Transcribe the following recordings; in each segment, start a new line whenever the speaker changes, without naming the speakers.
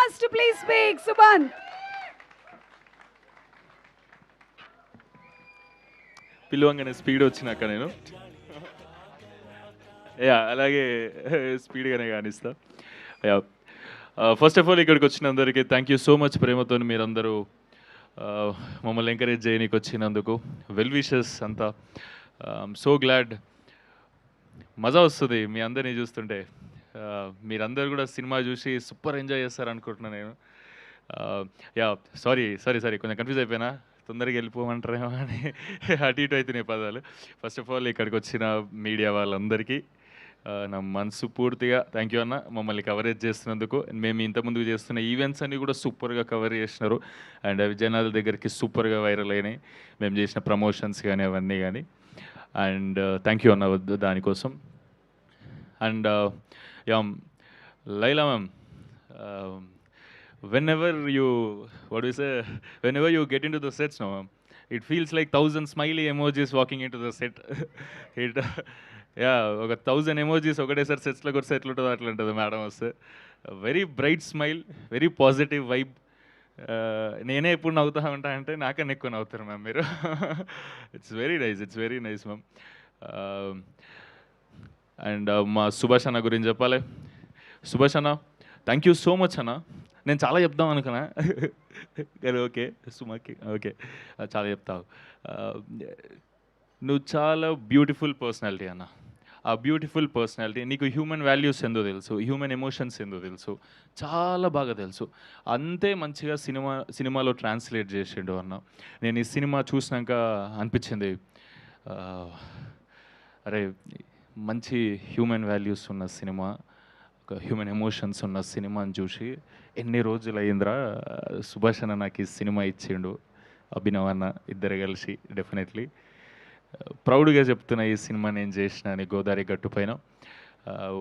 wants to please speak? Subhan.
పిలవంగానే speed వచ్చినాక నేను యా అలాగే స్పీడ్గానే కానిస్తా. యా ఫస్ట్ ఆఫ్ ఆల్ ఇక్కడికి వచ్చిన అందరికీ థ్యాంక్ యూ సో మచ్. ప్రేమతో మీరందరూ మమ్మల్ని ఎంకరేజ్ చేయనీకి వచ్చినందుకు వెల్ విషెస్ అంతా. So glad. మజా వస్తుంది మీ అందరినీ చూస్తుంటే. మీరందరూ కూడా సినిమా చూసి సూపర్ ఎంజాయ్ చేస్తారు అనుకుంటున్నాను నేను. యా సారీ కొంచెం కన్ఫ్యూజ్ అయిపోయినా, తొందరగా వెళ్ళిపోమంటారేమో అని అటు ఇటు అవుతున్నాయి పదాలు. ఫస్ట్ ఆఫ్ ఆల్ ఇక్కడికి వచ్చిన మీడియా వాళ్ళందరికీ నా మనసు పూర్తిగా థ్యాంక్ యూ అన్న, మమ్మల్ని కవరేజ్ చేస్తున్నందుకు. మేము ఇంతకుముందు చేస్తున్న ఈవెంట్స్ అన్నీ కూడా సూపర్గా కవర్ చేసినారు అండ్ అవి జనాల దగ్గరికి సూపర్గా వైరల్ అయినాయి, మేము చేసిన ప్రమోషన్స్ కానీ అవన్నీ కానీ. అండ్ థ్యాంక్ యూ అన్న దానికోసం. And yeah Laila ma'am, whenever you whenever you get into the sets now, it feels like 1,000 smiley emojis walking into the set. it yeah, ఒక 1,000 emojis ఒకటేసారి సెట్స్లోకి వస్తే ఎట్లుంటుందో అట్లా ఉంటుంది మేడం వస్తే. Very bright smile, very positive vibe. నేనే ఎప్పుడు నవ్వుతా ఉంటా అంటే నాకన్నా ఎక్కువ నవ్వుతారు మ్యామ్ మీరు. It's very nice ma'am. And మా సుభాష్ అన్న గురించి చెప్పాలి. సుభాష్ అన్న థ్యాంక్ యూ సో మచ్ అన్న. నేను చాలా చెప్దాం అనుకున్నా కానీ ఓకే సుమాకి ఓకే చాలా చెప్తావు. నువ్వు చాలా బ్యూటిఫుల్ పర్సనాలిటీ అన్న. ఆ బ్యూటిఫుల్ పర్సనాలిటీ నీకు హ్యూమన్ వాల్యూస్ ఏందో తెలుసు, హ్యూమన్ ఎమోషన్స్ ఏందో తెలుసు, చాలా బాగా తెలుసు. అంతే మంచిగా సినిమాలో ట్రాన్స్లేట్ చేసిండు అన్న. నేను ఈ సినిమా చూసినాక అనిపించింది, అరే మంచి హ్యూమన్ వాల్యూస్ ఉన్న సినిమా, ఒక హ్యూమన్ ఎమోషన్స్ ఉన్న సినిమాని చూసి ఎన్ని రోజులు అయిందిరా, సుభాష్ అన్న నాకు ఈ సినిమా ఇచ్చిండు, అభినవ్ అన్న ఇద్దరు కలిసి. డెఫినెట్లీ ప్రౌడ్గా చెప్తున్నా ఈ సినిమా నేను చేసిన అని గోదావరి గట్టు పైన.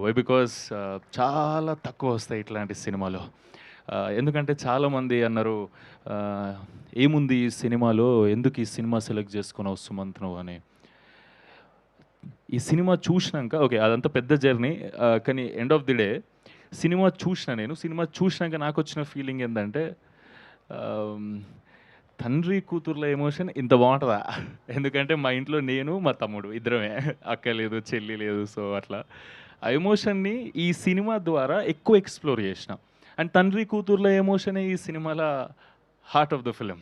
వై బికాస్ చాలా తక్కువ వస్తాయి ఇట్లాంటి సినిమాలు. ఎందుకంటే చాలామంది అన్నారు ఏముంది ఈ సినిమాలో, ఎందుకు ఈ సినిమా సెలెక్ట్ చేసుకున్నావు సుమంత్ నువ్వు అని. ఈ సినిమా చూసినాక ఓకే అదంతా పెద్ద జర్నీ, కానీ end of the day cinema చూసినాక నాకు వచ్చిన ఫీలింగ్ ఏంటంటే, తండ్రి కూతుర్ల ఎమోషన్ ఇంత బాగుంటుందా. ఎందుకంటే మా ఇంట్లో నేను మా తమ్ముడు ఇద్దరమే, అక్క లేదు చెల్లి లేదు. సో అట్లా ఆ ఎమోషన్ని ఈ సినిమా ద్వారా ఎక్కువ ఎక్స్ప్లోర్ చేసిన. అండ్ తండ్రి కూతుర్ల ఎమోషనే ఈ సినిమాలో హార్ట్ ఆఫ్ ద ఫిలిం.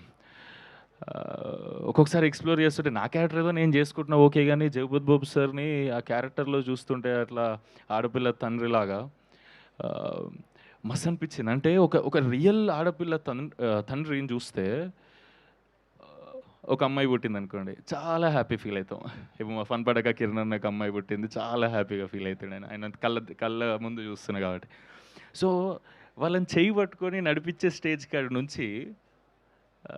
ఒక్కొక్కసారి ఎక్స్ప్లోర్ చేస్తుంటే నా క్యారెక్టర్ ఏదో నేను చేసుకుంటున్నా ఓకే, కానీ జగపత్ బాబు సార్ని ఆ క్యారెక్టర్లో చూస్తుంటే అట్లా ఆడపిల్ల తండ్రిలాగా మస్త్ అనిపించింది. అంటే ఒక రియల్ ఆడపిల్ల తండ్రిని చూస్తే, ఒక అమ్మాయి పుట్టింది అనుకోండి చాలా హ్యాపీ ఫీల్ అవుతాం. ఇప్పుడు మా ఫన్ పడక కిరణ్ అన్నకు అమ్మాయి పుట్టింది, చాలా హ్యాపీగా ఫీల్ అవుతాడు ఆయన కళ్ళ ముందు చూస్తున్నా కాబట్టి. సో వాళ్ళని చేయి పట్టుకొని నడిపించే స్టేజ్ కాడ నుంచి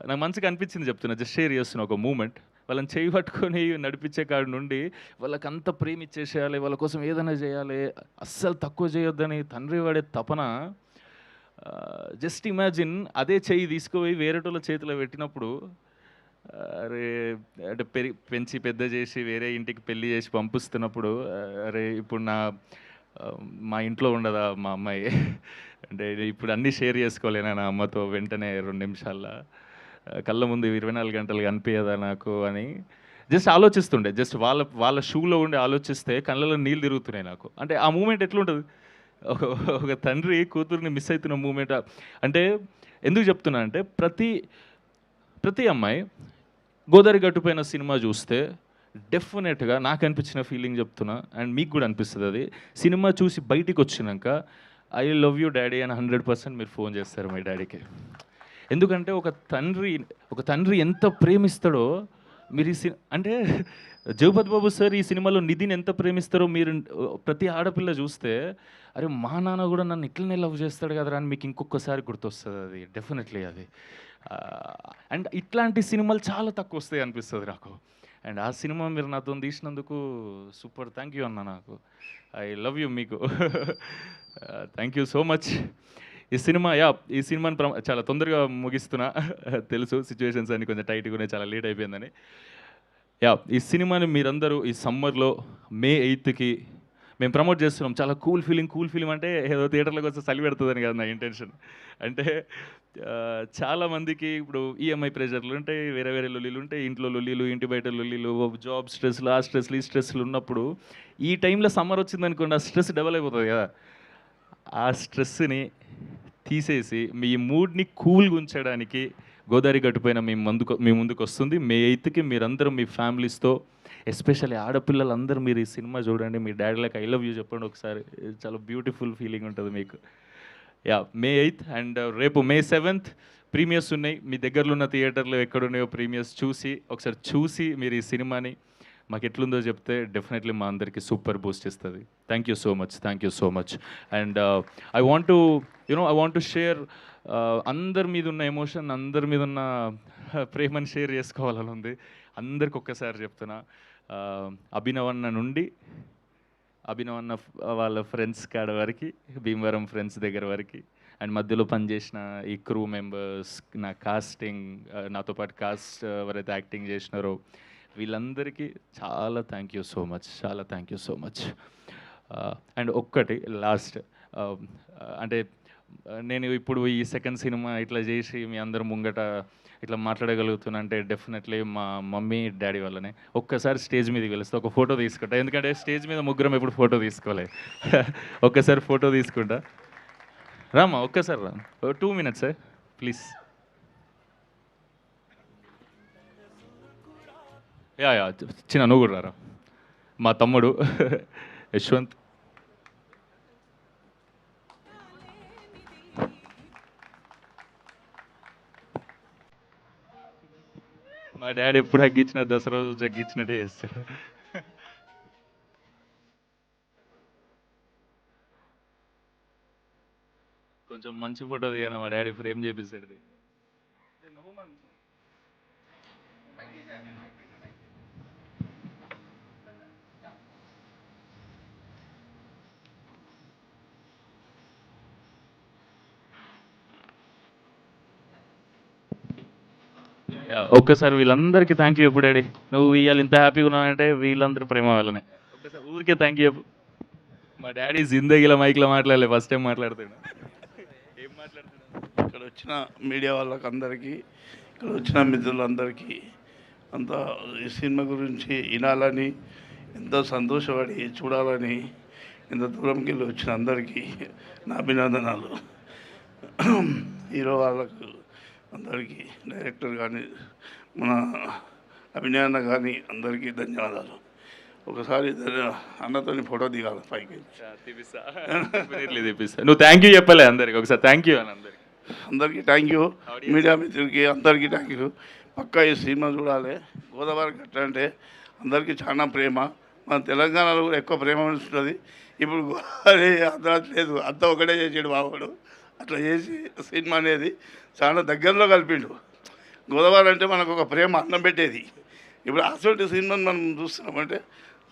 నాకు మంచిగా అనిపించింది, చెప్తున్నా జస్ట్ షేర్ చేస్తున్నా ఒక మూమెంట్. వాళ్ళని చేయి పట్టుకొని నడిపించే కాడి నుండి వాళ్ళకి అంత ప్రేమ ఇచ్చేసేయాలి, వాళ్ళ కోసం ఏదైనా చేయాలి, అస్సలు తక్కువ చేయొద్దని తండ్రి వాడే తపన. జస్ట్ ఇమాజిన్ అదే చెయ్యి తీసుకుపోయి వేరేటోళ్ళ చేతిలో పెట్టినప్పుడు, అరే అంటే పెంచి పెద్ద చేసి వేరే ఇంటికి పెళ్లి చేసి పంపిస్తున్నప్పుడు, అరే ఇప్పుడు మా ఇంట్లో ఉండదా మా అమ్మాయి, అంటే ఇప్పుడు అన్నీ షేర్ చేసుకోలేనా నా అమ్మతో వెంటనే 2 నిమిషాల్లో, కళ్ళ ముందు 24 గంటలు కనిపించదా నాకు అని జస్ట్ ఆలోచిస్తుండే. జస్ట్ వాళ్ళ షూలో ఉండి ఆలోచిస్తే కళ్ళలో నీళ్ళు తిరుగుతున్నాయి నాకు. అంటే ఆ మూమెంట్ ఎట్లుంటుంది, ఒక తండ్రి కూతుర్ని మిస్ అవుతున్న మూమెంట్. అంటే ఎందుకు చెప్తున్నా అంటే, ప్రతి అమ్మాయి గోదావరి గట్టుపైన సినిమా చూస్తే డెఫినెట్గా నాకు అనిపించిన ఫీలింగ్ చెప్తున్నా, అండ్ మీకు కూడా అనిపిస్తుంది. అది సినిమా చూసి బయటికి వచ్చినాక ఐ లవ్ యూ డాడీ అని 100% మీరు ఫోన్ చేస్తారు మీ డాడీకి. ఎందుకంటే ఒక తండ్రి ఎంత ప్రేమిస్తాడో మీరు అంటే జగపత్ బాబు సార్ ఈ సినిమాలో నిధిని ఎంత ప్రేమిస్తారో మీరు ప్రతి ఆడపిల్ల చూస్తే, అరే మా నాన్న కూడా నన్ను ఇట్లనే లవ్ చేస్తాడు కదరా అని మీకు ఇంకొకసారి గుర్తొస్తుంది అది డెఫినెట్లీ అది. అండ్ ఇట్లాంటి సినిమాలు చాలా తక్కువ వస్తాయి అనిపిస్తుంది నాకు. అండ్ ఆ సినిమా మీరు నాతో తీసినందుకు సూపర్, థ్యాంక్ యూ అన్న. నాకు ఐ లవ్ యూ మీకు. Thank you so much. ఈ సినిమాని చాలా తొందరగా ముగిస్తున్నా. తెలుసు సిచ్యువేషన్స్ అన్ని కొంచెం టైట్గా ఉన్నాయి, చాలా లేట్ అయిపోయిందని. ఈ సినిమాని మీరందరూ ఈ సమ్మర్లో May 8కి మేము ప్రమోట్ చేస్తున్నాం, చాలా కూల్ ఫీలింగ్ అంటే ఏదో థియేటర్లోకి వస్తే చలి పెడుతుందని కాదు నా ఇంటెన్షన్. అంటే చాలామందికి ఇప్పుడు ఈఎంఐ ప్రెషర్లు ఉంటాయి, వేరే వేరే లొల్లీలు ఉంటాయి, ఇంట్లో లొల్లీలు, ఇంటి బయట లొల్లీలు, జాబ్ స్ట్రెస్లు, ఆ స్ట్రెస్లు, ఈ స్ట్రెస్లు ఉన్నప్పుడు ఈ టైంలో సమ్మర్ వచ్చిందనుకోండి, ఆ స్ట్రెస్ డబల్ అయిపోతుంది కదా. ఆ స్ట్రెస్ని తీసేసి మీ మూడ్ని కూల్గా ఉంచడానికి గోదావరి గట్టుపైన మీ ముందుకు వస్తుంది. మే 8కి మీరందరూ మీ ఫ్యామిలీస్తో, ఎస్పెషల్లీ ఆడపిల్లలందరూ మీరు ఈ సినిమా చూడండి, మీ డాడీలకు ఐ లవ్ యూ చెప్పండి ఒకసారి. చాలా బ్యూటిఫుల్ ఫీలింగ్ ఉంటుంది మీకు. యా, మే 8th అండ్ రేపు మే 7th ప్రీమియర్స్ ఉన్నాయి. మీ దగ్గరలో ఉన్న థియేటర్లో ఎక్కడున్నాయో ప్రీమియర్స్ ఒకసారి చూసి మీరు ఈ సినిమాని మాకు ఎట్లుందో చెప్తే డెఫినెట్లీ మా అందరికీ సూపర్ బూస్ట్ ఇస్తుంది. Thank you so much. And I want to share అందరి మీద ఉన్న ఎమోషన్, అందరి మీద ఉన్న ప్రేమని షేర్ చేసుకోవాలని ఉంది. అందరికి ఒక్కసారి చెప్తున్నా, అభినవన్న నుండి అభినవన్న వాళ్ళ ఫ్రెండ్స్ కాడ వరకు, భీమవరం ఫ్రెండ్స్ దగ్గర వరకు, అండ్ మధ్యలో పనిచేసిన ఈ క్రూ మెంబర్స్, నా కాస్టింగ్, నాతో పాటు కాస్ట్ ఎవరైతే యాక్టింగ్ చేసినారో వీళ్ళందరికీ చాలా thank you so much. And ఒక్కటి లాస్ట్, అంటే నేను ఇప్పుడు ఈ సెకండ్ సినిమా ఇట్లా చేసి మీ అందరి ముంగట ఇట్లా మాట్లాడగలుగుతున్నా అంటే డెఫినెట్లీ మా మమ్మీ డాడీ వల్లనే. ఒక్కసారి స్టేజ్ మీదకి వెళ్తే ఒక ఫోటో తీసుకుంటా, ఎందుకంటే స్టేజ్ మీద ముగ్గురం ఎప్పుడు ఫోటో తీసుకోలే. ఒక్కసారి ఫోటో తీసుకుంటా, రామా ఒక్కసారి రా, 2 minutes ప్లీజ్. యా చిన్న నువ్వు కూడా రా, మా తమ్ముడు యశ్వంత్. మా డాడీ ఎప్పుడు హగ్గించిన దసరా రోజు హగ్గించినట్టే చేస్తాడు. కొంచెం మంచి ఫోటో దిగాను, మా డాడీ ఫ్రేమ్ చేపిస్తాడు. ఒక్కసారి వీళ్ళందరికీ థ్యాంక్ యూ చెప్పు డాడీ. నువ్వు ఇవాళ ఇంత హ్యాపీగా ఉన్నావంటే వీళ్ళందరూ ప్రేమ వల్లనే. ఒక్కసారి ఊరికే థ్యాంక్ యూ చెప్పు. మా డాడీ జిందగీలో మైక్లో మాట్లాడలే, ఫస్ట్ టైం మాట్లాడుతాడు. ఏం మాట్లాడుతున్నాడు?
ఇక్కడ వచ్చిన మీడియా వాళ్ళకి అందరికీ, ఇక్కడ వచ్చిన మిత్రులందరికీ అంతా ఈ సినిమా గురించి వినాలని, ఎంతో సంతోషపడి చూడాలని ఇంత దూరంకి వెళ్ళి వచ్చిన అందరికీ నా అభినందనాలు. హీరో వాళ్ళకు అందరికీ, డైరెక్టర్ కానీ, మన అభినయన్న కానీ అందరికీ ధన్యవాదాలు. ఒకసారి అన్నతోని ఫోటో దిగాలి పైకి.
నువ్వు థ్యాంక్ యూ చెప్పలే అందరికి, ఒకసారి థ్యాంక్ యూ అని
అందరికీ థ్యాంక్ యూ. మీడియా మిత్రులకి అందరికీ థ్యాంక్ యూ. పక్కా ఈ సినిమా చూడాలి. గోదావరి గట్ట అంటే అందరికీ చాలా ప్రేమ. మన తెలంగాణలో కూడా ఎక్కువ ప్రేమ ఉంటుంది. ఇప్పుడు గోదావరి అర్ధరాత్రి లేదు, అంతా ఒకటే చేసాడు బాబుడు. అట్లా చేసి సినిమా అనేది చాలా దగ్గరలో కలిపిండు. గోదావరి అంటే మనకు ఒక ప్రేమ అన్నం పెట్టేది. ఇప్పుడు అసలు సినిమాని మనం చూస్తున్నామంటే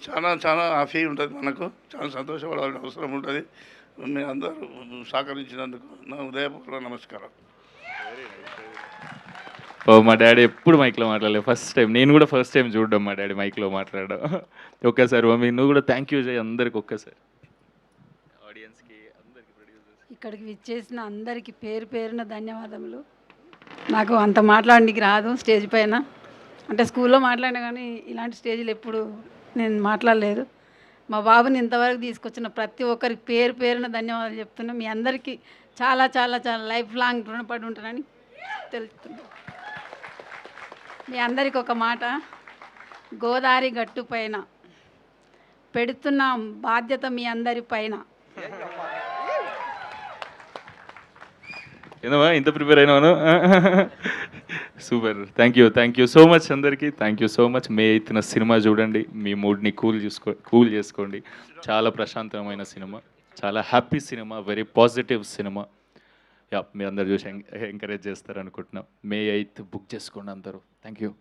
చాలా చాలా హ్యాపీ ఉంటుంది, మనకు చాలా సంతోషపడాల్సిన అవసరం ఉంటుంది. మీరు అందరూ సహకరించినందుకు నా ఉదయపూర్వక నమస్కారం.
మా డాడీ ఎప్పుడు మైక్లో మాట్లాడలేదు, ఫస్ట్ టైం. నేను కూడా ఫస్ట్ టైం చూడడం మా డాడీ మైక్లో మాట్లాడడం. ఒక్కసారి మమ్మీ నువ్వు కూడా థ్యాంక్ యూ చేయి అందరికి ఒక్కసారి. ఆడియన్స్కి, అందరికి, ప్రొడ్యూసర్స్,
ఇక్కడికి విచ్చేసిన అందరికీ పేరు పేరున ధన్యవాదములు. నాకు అంత మాట్లాడడానికి రాదు స్టేజ్ పైన, అంటే స్కూల్లో మాట్లాడినా కానీ ఇలాంటి స్టేజ్లు ఎప్పుడు నేను మాట్లాడలేదు. మా బాబుని ఇంతవరకు తీసుకొచ్చిన ప్రతి ఒక్కరికి పేరు పేరున ధన్యవాదాలు చెప్తున్నా. మీ అందరికీ చాలా చాలా చాలా లైఫ్ లాంగ్ రుణపడి ఉంటానని తెలుస్తున్నా. మీ అందరికి ఒక మాట, గోదావరి గట్టు పైన పెడుతున్న బాధ్యత మీ అందరి పైన.
ఏదమ్మా ఇంత ప్రిపేర్ అయినాను. Super, thank you so much అందరికీ. Thank you so much. May 8న సినిమా చూడండి, మీ మూడ్ని కూల్ చేసుకోండి. చాలా ప్రశాంతమైన సినిమా, చాలా happy cinema, very positive cinema. Yeah, మీ అందరు చూసి ఎంకరేజ్ చేస్తారనుకుంటున్నాం. మే 8 బుక్ చేసుకోండి అందరూ. Thank you.